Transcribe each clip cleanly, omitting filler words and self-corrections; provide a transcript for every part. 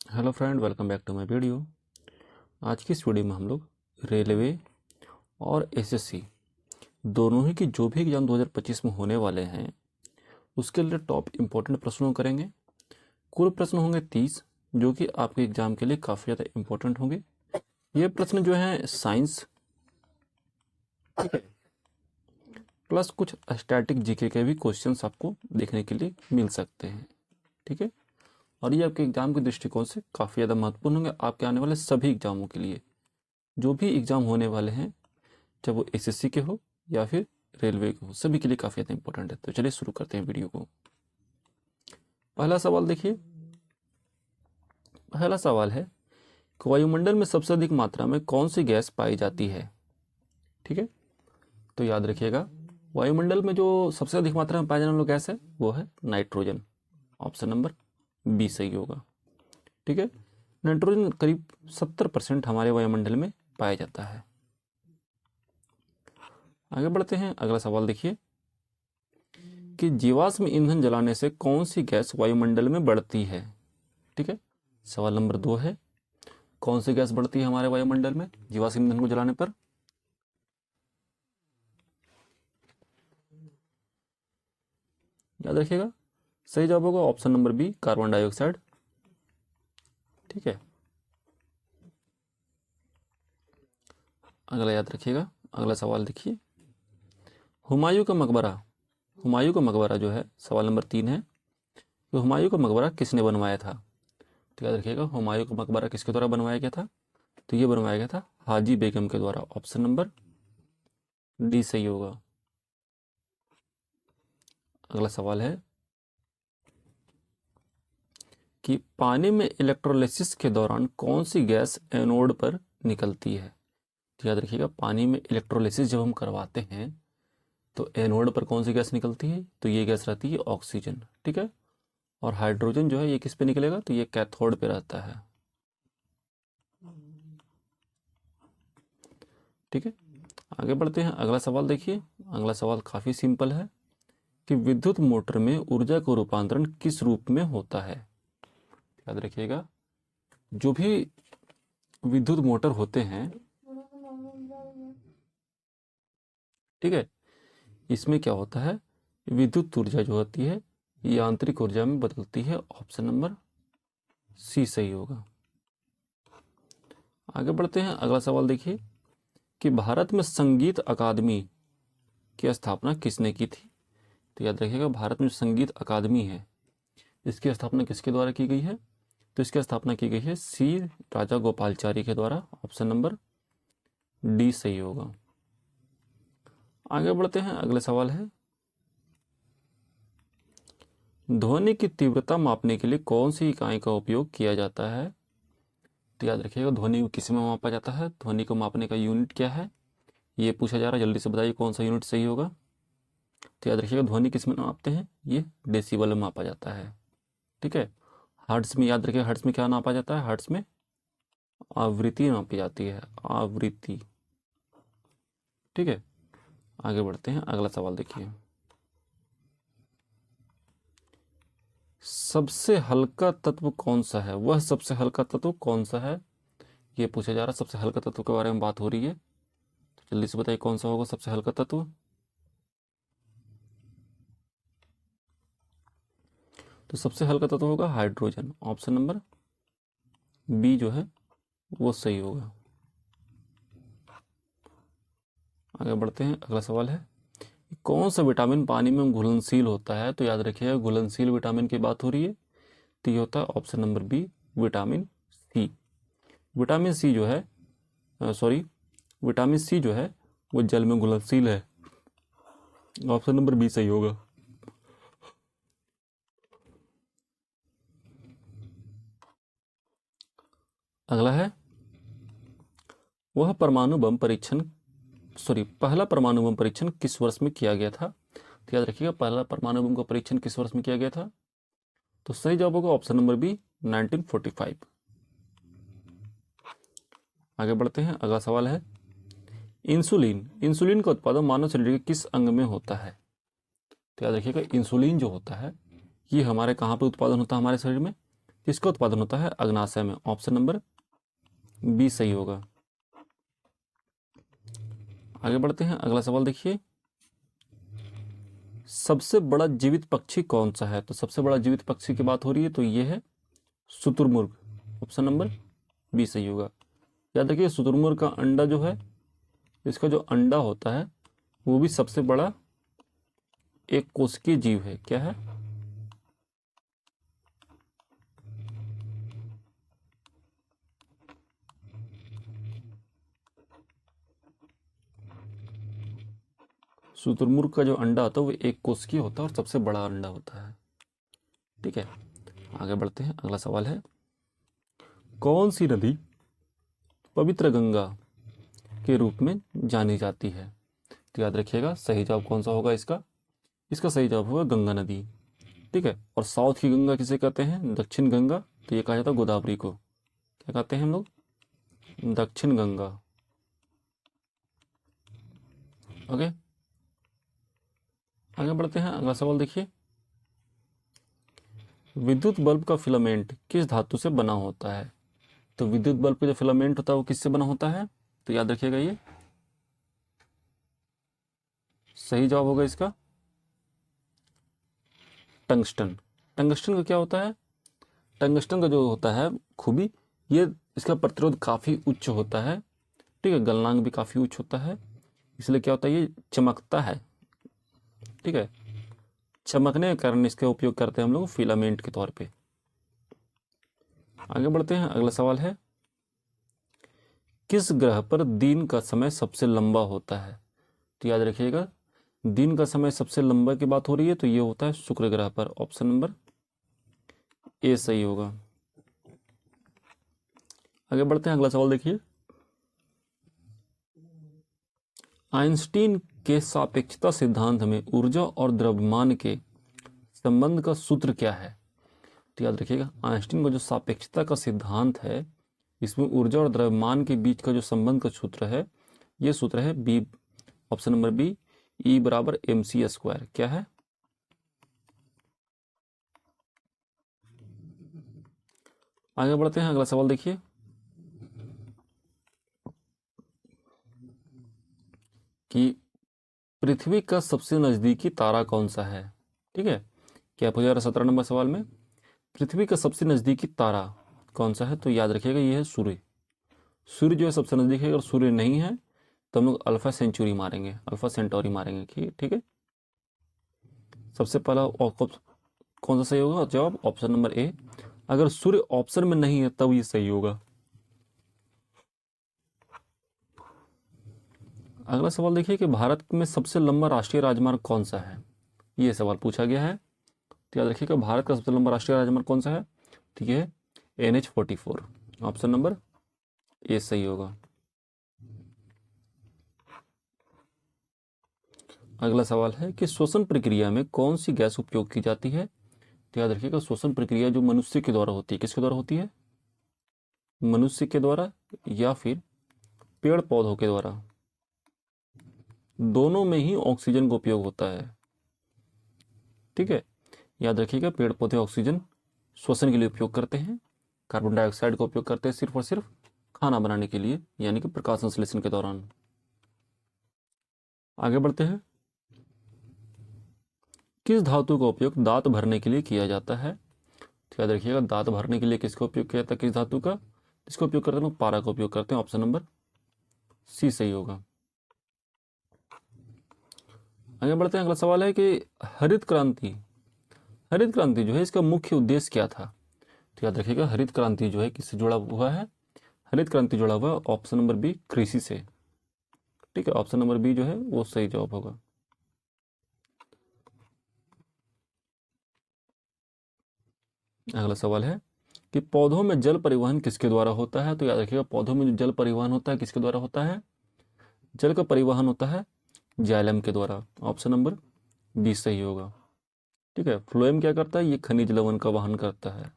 Hello friend, welcome back to my video. आज की इस वीडियो में हम लोग रेलवे और एसएससी दोनों ही की जो भी एग्ज़ाम 2025 में होने वाले हैं उसके लिए टॉप इम्पोर्टेंट प्रश्नों करेंगे। कुल प्रश्न होंगे 30 जो कि आपके एग्ज़ाम के लिए काफ़ी ज़्यादा इम्पोर्टेंट होंगे। ये प्रश्न जो हैं साइंस, ठीक है, प्लस कुछ स्टैटिक जीके के भी क्वेश्चंस आपको देखने के लिए मिल सकते हैं, ठीक है। और ये आपके एग्ज़ाम के दृष्टिकोण से काफ़ी ज़्यादा महत्वपूर्ण होंगे आपके आने वाले सभी एग्ज़ामों के लिए। जो भी एग्ज़ाम होने वाले हैं, चाहे वो एसएससी के हो या फिर रेलवे के हो, सभी के लिए काफ़ी ज़्यादा इंपॉर्टेंट है। तो चलिए शुरू करते हैं वीडियो को। पहला सवाल देखिए। पहला सवाल है कि वायुमंडल में सबसे अधिक मात्रा में कौन सी गैस पाई जाती है, ठीक है। तो याद रखिएगा, वायुमंडल में जो सबसे अधिक मात्रा में पाया जाने वाला गैस है वो है नाइट्रोजन। ऑप्शन नंबर बी सही होगा, ठीक है। नाइट्रोजन करीब 70% हमारे वायुमंडल में पाया जाता है। आगे बढ़ते हैं। अगला सवाल देखिए कि जीवाश्म ईंधन जलाने से कौन सी गैस वायुमंडल में बढ़ती है, ठीक है। सवाल नंबर 2 है, कौन सी गैस बढ़ती है हमारे वायुमंडल में जीवाश्म ईंधन को जलाने पर। याद रखिएगा, सही जवाब होगा option number B, carbon dioxide, ठीक है। अगला याद रखिएगा। अगला सवाल देखिए, हुमायूं का मकबरा, हुमायूं का मकबरा जो है, सवाल नंबर 3 है, तो हुमायूं का मकबरा किसने बनवाया था। तो याद रखिएगा, हुमायूं का मकबरा किसके द्वारा बनवाया गया था। तो ये बनवाया गया था हाजी बेगम के द्वारा। ऑप्शन नंबर डी सही होगा। अगला सवाल है कि पानी में इलेक्ट्रोलिसिस के दौरान कौन सी गैस एनोड पर निकलती है। तो याद रखिएगा, पानी में इलेक्ट्रोलिसिस जब हम करवाते हैं तो एनोड पर कौन सी गैस निकलती है। तो ये गैस रहती है ऑक्सीजन, ठीक है। और हाइड्रोजन जो है ये किस पे निकलेगा, तो ये कैथोड पे रहता है, ठीक है। आगे बढ़ते हैं। अगला सवाल देखिए। अगला सवाल काफ़ी सिंपल है कि विद्युत मोटर में ऊर्जा का रूपांतरण किस रूप में होता है। याद रखिएगा, जो भी विद्युत मोटर होते हैं, ठीक है, इसमें क्या होता है, विद्युत ऊर्जा जो होती है यांत्रिक ऊर्जा में बदलती है। ऑप्शन नंबर सी सही होगा। आगे बढ़ते हैं। अगला सवाल देखिए कि भारत में संगीत अकादमी की स्थापना किसने की थी। तो याद रखिएगा, भारत में संगीत अकादमी है इसकी स्थापना किसके द्वारा की गई है। तो इसकी स्थापना की गई है सी राजा गोपालचारी के द्वारा। ऑप्शन नंबर डी सही होगा। आगे बढ़ते हैं। अगले सवाल है, ध्वनि की तीव्रता मापने के लिए कौन सी इकाई का उपयोग किया जाता है। तो याद रखिएगा, ध्वनि को किस में मापा जाता है, ध्वनि को मापने का यूनिट क्या है, ये पूछा जा रहा है। जल्दी से बताइए कौन सा यूनिट सही होगा। तो याद रखिएगा, ध्वनि किस में मापते हैं, ये डेसिबल में मापा जाता है, ठीक है। हर्ट्ज में, याद रखिएगा, हर्ट्ज में क्या नापा जाता है, हर्ट्ज में आवृत्ति नापी जाती है, आवृत्ति, ठीक है। आगे बढ़ते हैं। अगला सवाल देखिए, सबसे हल्का तत्व कौन सा है, वह सबसे हल्का तत्व कौन सा है, ये पूछा जा रहा है। सबसे हल्का तत्व के बारे में बात हो रही है, तो जल्दी से बताइए कौन सा होगा सबसे हल्का तत्व। तो सबसे हल्का तत्व होगा हाइड्रोजन। ऑप्शन नंबर बी जो है वो सही होगा। आगे बढ़ते हैं। अगला सवाल है, कौन सा विटामिन पानी में घुलनशील होता है। तो याद रखिएगा, घुलनशील विटामिन की बात हो रही है, तो ये होता है option number B, vitamin C. Vitamin C जो है, सॉरी, विटामिन सी जो है वो जल में घुलनशील है। ऑप्शन नंबर बी सही होगा। अगला है, वह परमाणु बम परीक्षण, सॉरी, पहला परमाणु बम परीक्षण किस वर्ष में किया गया था। तो याद रखिएगा, पहला परमाणु बम का परीक्षण किस वर्ष में किया गया था। तो सही जवाब होगा ऑप्शन नंबर बी, 1945। आगे बढ़ते हैं। अगला सवाल है, इंसुलिन, इंसुलिन का उत्पादन मानव शरीर के किस अंग में होता है। तो याद रखिएगा, इंसुलिन जो होता है ये हमारे कहाँ पे उत्पादन होता है हमारे शरीर में, किसका उत्पादन होता है? अग्नाशय में। ऑप्शन नंबर बी सही होगा। आगे बढ़ते हैं, अगला सवाल देखिए, सबसे बड़ा जीवित पक्षी कौन सा है? तो सबसे बड़ा जीवित पक्षी की बात हो रही है तो ये है शुतुरमुर्ग। ऑप्शन नंबर बी सही होगा। याद रखिए, शुतुरमुर्ग का अंडा जो है, इसका जो अंडा होता है वो भी सबसे बड़ा एक कोशिकीय जीव है। क्या है? शुतुरमुर्ग का जो अंडा होता है वो एक कोशिकीय होता है और सबसे बड़ा अंडा होता है। ठीक है, आगे बढ़ते हैं, अगला सवाल है, कौन सी नदी पवित्र गंगा के रूप में जानी जाती है? तो याद रखिएगा, सही जवाब कौन सा होगा इसका? इसका सही जवाब होगा गंगा नदी। ठीक है, और साउथ की गंगा किसे कहते हैं? दक्षिण गंगा। तो ये कहा जाता है गोदावरी को। क्या कहते हैं हम लोग? दक्षिण गंगा। ओके, आगे बढ़ते हैं, अगला सवाल देखिए, विद्युत बल्ब का फिलामेंट किस धातु से बना होता है? तो विद्युत बल्ब का जो फिलामेंट होता है वो किससे बना होता है? तो याद रखिएगा, ये सही जवाब होगा इसका टंगस्टन। टंगस्टन का क्या होता है? टंगस्टन का जो होता है खूबी, ये इसका प्रतिरोध काफ़ी उच्च होता है। ठीक है, गलनांक भी काफ़ी उच्च होता है, इसलिए क्या होता है, ये चमकता है। ठीक है, चमकने के कारण इसका उपयोग करते हैं हम लोग फिलामेंट के तौर पे। आगे बढ़ते हैं, अगला सवाल है, किस ग्रह पर दिन का समय सबसे लंबा होता है? तो याद रखिएगा, दिन का समय सबसे लंबा की बात हो रही है तो ये होता है शुक्र ग्रह पर। ऑप्शन नंबर ए सही होगा। आगे बढ़ते हैं, अगला सवाल देखिए, आइंस्टीन के सापेक्षता सिद्धांत में ऊर्जा और द्रव्यमान के संबंध का सूत्र क्या है? तो याद रखिएगा, आइंस्टीन का जो सापेक्षता का सिद्धांत है, इसमें ऊर्जा और द्रव्यमान के बीच का जो संबंध का सूत्र है, ये सूत्र है बी। ऑप्शन नंबर बी, ई बराबर एम सी स्क्वायर। क्या है? आगे बढ़ते हैं, अगला सवाल देखिए, कि पृथ्वी का सबसे नजदीकी तारा कौन सा है? ठीक है, क्या पूछा जा रहा है 17 नंबर सवाल में? पृथ्वी का सबसे नजदीकी तारा कौन सा है? तो याद रखिएगा, ये है सूर्य। सूर्य जो है सबसे नजदीक है। अगर सूर्य नहीं है तो हम लोग अल्फा सेंचुरी मारेंगे, अल्फा सेंटोरी मारेंगे। ठीक है, सबसे पहला कौन सा सही होगा जवाब? Option number A. अगर सूर्य ऑप्शन में नहीं है तब ये सही होगा। अगला सवाल देखिए, कि भारत में सबसे लंबा राष्ट्रीय राजमार्ग कौन सा है? ये सवाल पूछा गया है, तो याद रखिएगा, भारत का सबसे लंबा राष्ट्रीय राजमार्ग कौन सा है? ठीक है, NH-44। ऑप्शन नंबर ए सही होगा। अगला सवाल है कि श्वसन प्रक्रिया में कौन सी गैस उपयोग की जाती है? तो याद रखिएगा, श्वसन प्रक्रिया जो मनुष्य के द्वारा होती है, किसके द्वारा होती है? मनुष्य के द्वारा या फिर पेड़ पौधों के द्वारा। दोनों में ही ऑक्सीजन का उपयोग होता है। ठीक है, याद रखिएगा, पेड़ पौधे ऑक्सीजन श्वसन के लिए उपयोग करते हैं, कार्बन डाइऑक्साइड का उपयोग करते हैं सिर्फ और सिर्फ खाना बनाने के लिए, यानी कि प्रकाश संश्लेषण के दौरान। आगे बढ़ते हैं, किस धातु का उपयोग दांत भरने के लिए किया जाता है? तो याद रखिएगा, दांत भरने के लिए किसका उपयोग किया जाता है? किस धातु का? इसका उपयोग करते हैं लोग पारा का उपयोग करते हैं। ऑप्शन नंबर सी सही होगा। आगे बढ़ते हैं, अगला सवाल है कि हरित क्रांति, हरित क्रांति जो है इसका मुख्य उद्देश्य क्या था? तो याद रखिएगा, हरित क्रांति जो है किससे जुड़ा हुआ है? हरित क्रांति जुड़ा हुआ है ऑप्शन नंबर बी, कृषि से। ठीक है, ऑप्शन नंबर बी जो है वो सही जवाब होगा। अगला सवाल है कि पौधों में जल परिवहन किसके द्वारा होता है? तो याद रखिएगा, पौधों में जो जल परिवहन होता है किसके द्वारा होता है? जल का परिवहन होता है जाइलम के द्वारा। ऑप्शन नंबर बी सही होगा। ठीक है, फ्लोएम क्या करता है? ये खनिज लवण का वहन करता है।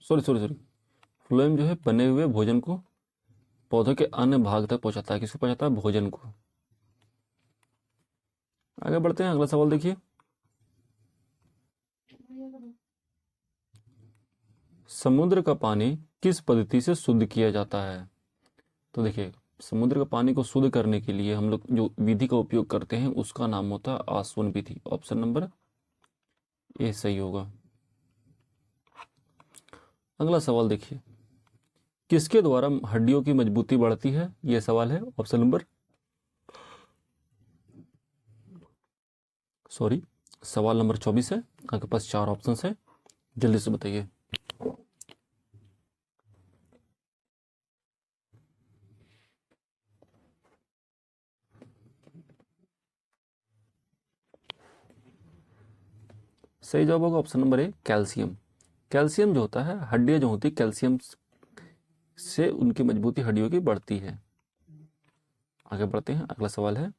सॉरी, फ्लोएम जो है बने हुए भोजन को पौधों के अन्य भाग तक पहुंचाता है। किसको पहुंचाता है? भोजन को। आगे बढ़ते हैं, अगला सवाल देखिए। समुद्र का पानी किस पद्धति से शुद्ध किया जाता है? तो देखिए, समुद्र का पानी को शुद्ध करने के लिए हम लोग जो विधि का उपयोग करते हैं उसका नाम होता है आसवन विधि। ऑप्शन नंबर ए सही होगा। अगला सवाल देखिए, किसके द्वारा हड्डियों की मजबूती बढ़ती है? यह सवाल है। ऑप्शन नंबर सवाल नंबर 24 है। आपके पास 4 ऑप्शन है, जल्दी से बताइए। सही जवाब होगा option number A, calcium. Calcium जो होता है, हड्डियां जो होती है कैल्शियम से उनकी मजबूती हड्डियों की बढ़ती है। आगे बढ़ते हैं, अगला सवाल है,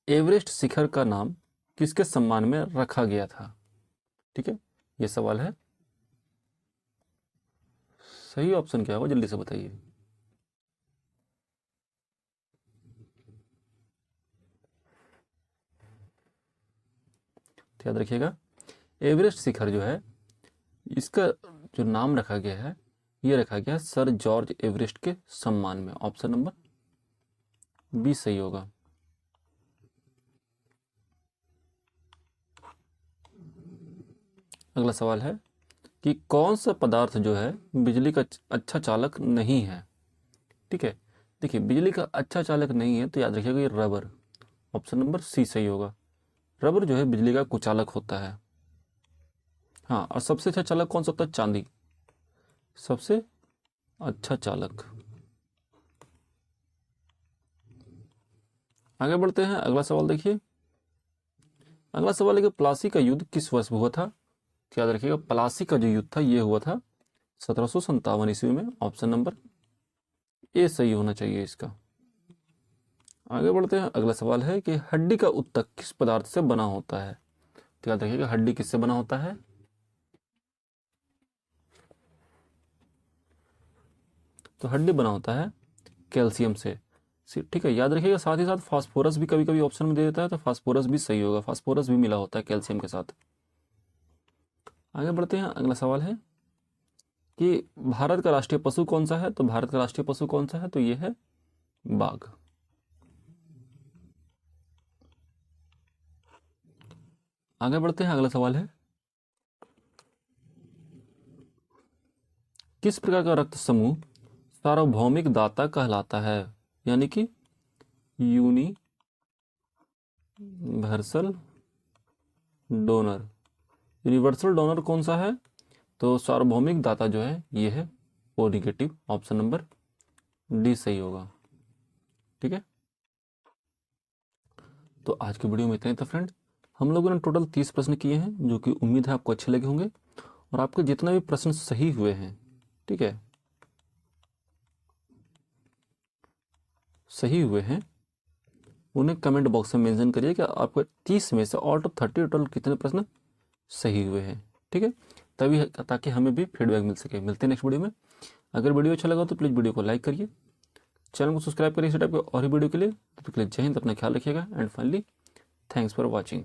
एवरेस्ट शिखर का नाम किसके सम्मान में रखा गया था? ठीक है, यह सवाल है। सही ऑप्शन क्या होगा, जल्दी से बताइए। तो याद रखिएगा, एवरेस्ट शिखर जो है इसका जो नाम रखा गया है, यह रखा गया सर जॉर्ज एवरेस्ट के सम्मान में। ऑप्शन नंबर बी सही होगा। अगला सवाल है कि कौन सा पदार्थ जो है बिजली का अच्छा चालक नहीं है? ठीक है, देखिए बिजली का अच्छा चालक नहीं है तो याद रखिएगा ये रबर। ऑप्शन नंबर सी सही होगा। रबर जो है बिजली का कुचालक होता है। हाँ, और सबसे अच्छा चालक कौन सा होता है? चांदी, सबसे अच्छा चालक। आगे बढ़ते हैं, अगला सवाल देखिए। अगला सवाल है कि प्लासी का युद्ध किस वर्ष में हुआ था? तो याद रखिएगा, प्लासी का जो युद्ध था ये हुआ था 1757 ईस्वी में। ऑप्शन नंबर ए सही होना चाहिए इसका। आगे बढ़ते हैं, अगला सवाल है कि हड्डी का उत्तक किस पदार्थ से बना होता है? तो याद रखिएगा, हड्डी किससे बना होता है? तो हड्डी बना होता है कैल्शियम से। ठीक है, याद रखिएगा, साथ ही साथ फास्फोरस भी कभी कभी ऑप्शन में दे देता है, तो फास्फोरस भी सही होगा। फास्फोरस भी मिला होता है कैल्शियम के साथ। आगे बढ़ते हैं, अगला सवाल है कि भारत का राष्ट्रीय पशु कौन सा है? तो भारत का राष्ट्रीय पशु कौन सा है? तो यह है बाघ। आगे बढ़ते हैं, अगला सवाल है, किस प्रकार का रक्त समूह सार्वभौमिक दाता कहलाता है? यानी कि यूनिवर्सल डोनर। यूनिवर्सल डोनर कौन सा है? तो सार्वभौमिक दाता जो है ये है O negative. Option number D सही होगा। ठीक है, तो आज की वीडियो में इतना ही था फ्रेंड। हम लोगों ने टोटल 30 प्रश्न किए हैं, जो कि उम्मीद है आपको अच्छे लगे होंगे। और आपके जितना भी प्रश्न सही हुए हैं, ठीक है, सही हुए हैं, उन्हें कमेंट बॉक्स में मेंशन करिए कि आपको 30 में से आउट ऑफ 30 टोटल कितने प्रश्न सही हुए हैं। ठीक है, तभी ताकि हमें भी फीडबैक मिल सके। मिलते हैं नेक्स्ट वीडियो में। अगर वीडियो अच्छा लगा तो प्लीज़ वीडियो को लाइक करिए, चैनल को सब्सक्राइब करिए इस टाइप के और ही वीडियो के लिए। तब तक के लिए जय हिंद, अपना ख्याल रखिएगा and finally thanks for watching.